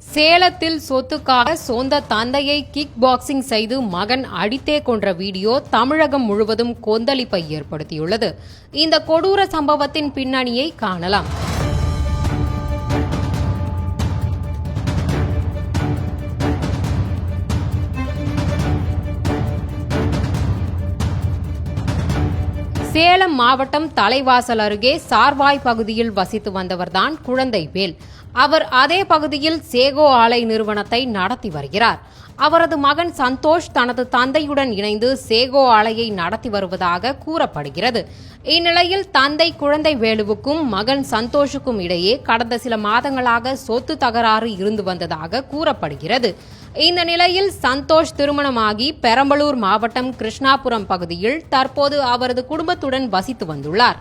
சேலத்தில் சொத்துக்காக சொந்த தந்தையை கிக் பாக்ஸிங் செய்து மகன் அடித்தே கொன்ற வீடியோ தமிழகம் முழுவதும் கொந்தளிப்பை ஏற்படுத்தியுள்ளது. இந்த கொடூர சம்பவத்தின் பின்னணியை காணலாம். சேலம் மாவட்டம் தலைவாசல் அருகே சார்வாய் பகுதியில் வசித்து வந்தவர்தான் குழந்தை வேல். அவர் அதே பகுதியில் சேகோ ஆலை நிறுவனத்தை நடத்தி வருகிறார். அவரது மகன் சந்தோஷ் தனது தந்தையுடன் இணைந்து சேகோ ஆலையை நடத்தி வருவதாக கூறப்படுகிறது. இந்நிலையில் தந்தை குழந்தை வேலுவுக்கும் மகன் சந்தோஷுக்கும் இடையே கடந்த சில மாதங்களாக சொத்து தகராறு இருந்து வந்ததாக கூறப்படுகிறது. இந்த நிலையில் சந்தோஷ் திருமணமாகி பெரம்பலூர் மாவட்டம் கிருஷ்ணாபுரம் பகுதியில் தற்போது அவரது குடும்பத்துடன் வசித்து வந்துள்ளார்.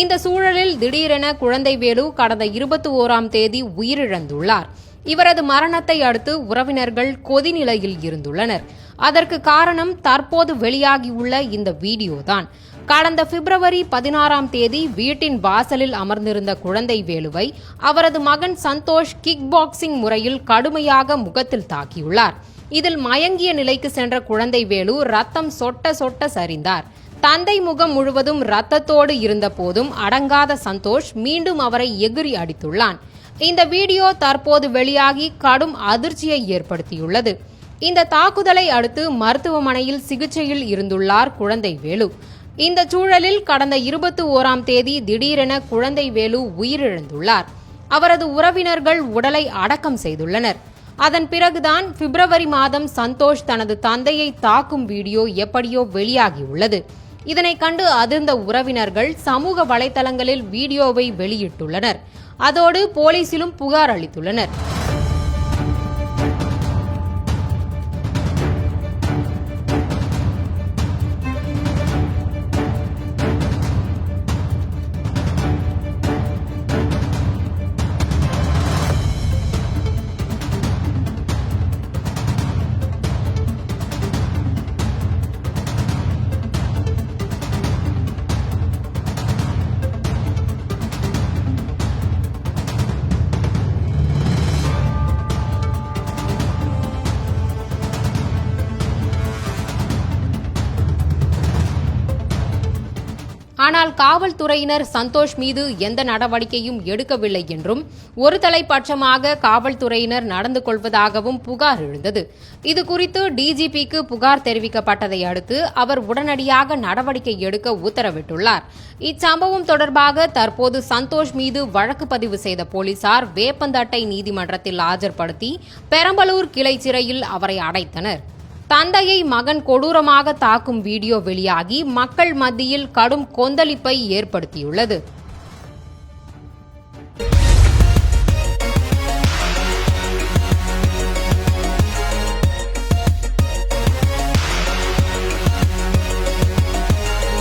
இந்த சூழலில் திடீரென குழந்தை வேலு கடந்த 21ஆம் தேதி உயிரிழந்துள்ளார். இவரது மரணத்தை அடுத்து உறவினர்கள் கொதிநிலையில் இருந்துள்ளனர். அதற்கு காரணம் தற்போது வெளியாகியுள்ள இந்த வீடியோதான். கடந்த பிப்ரவரி 16ஆம் தேதி வீட்டின் வாசலில் அமர்ந்திருந்த குழந்தை வேலுவை அவரது மகன் சந்தோஷ் கிக் பாக்ஸிங் முறையில் கடுமையாக முகத்தில் தாக்கியுள்ளார். இதில் மயங்கிய நிலைக்கு சென்ற குழந்தை வேலு ரத்தம் சொட்ட சொட்ட சரிந்தார். தந்தை முகம் முழுவதும் ரத்தத்தோடு இருந்த போதும் அடங்காத சந்தோஷ் மீண்டும் அவரை எகிரி அடித்துள்ளான். இந்த வீடியோ தற்போது வெளியாகி கடும் அதிர்ச்சியை ஏற்படுத்தியுள்ளது. இந்த தாக்குதலை அடுத்து மருத்துவமனையில் சிகிச்சையில் இருந்துள்ளார் குழந்தை வேலு. இந்த சூழலில் கடந்த 21ஆம் தேதி திடீரென குழந்தை வேலு உயிரிழந்துள்ளார். அவரது உறவினர்கள் உடலை அடக்கம் செய்துள்ளனர். அதன் பிறகுதான் பிப்ரவரி மாதம் சந்தோஷ் தனது தந்தையை தாக்கும் வீடியோ எப்படியோ வெளியாகியுள்ளது. இதனை கண்டு அதிர்ந்த உறவினர்கள் சமூக வலைதளங்களில் வீடியோவை வெளியிட்டுள்ளனர். அதோடு போலீசிலும் புகார் அளித்துள்ளனர். ஆனால் காவல்துறையினர் சந்தோஷ் மீது எந்த நடவடிக்கையும் எடுக்கவில்லை என்றும் ஒருதலைப்பட்சமாக காவல்துறையினர் நடந்து கொள்வதாகவும் புகார் எழுந்தது. இதுகுறித்து டிஜிபிக்கு புகார் தெரிவிக்கப்பட்டதை அடுத்து அவர் உடனடியாக நடவடிக்கை எடுக்க உத்தரவிட்டுள்ளார். இச்சம்பவம் தொடர்பாக தற்போது சந்தோஷ் மீது வழக்கு பதிவு செய்த போலீசார் வேப்பந்தட்டை நீதிமன்றத்தில் ஆஜர்படுத்தி பெரம்பலூர் கிளை சிறையில் அவரை அடைத்தனர். தந்தையை மகன் கொடூரமாக தாக்கும் வீடியோ வெளியாகி மக்கள் மத்தியில் கடும் கொந்தளிப்பை ஏற்படுத்தியுள்ளது.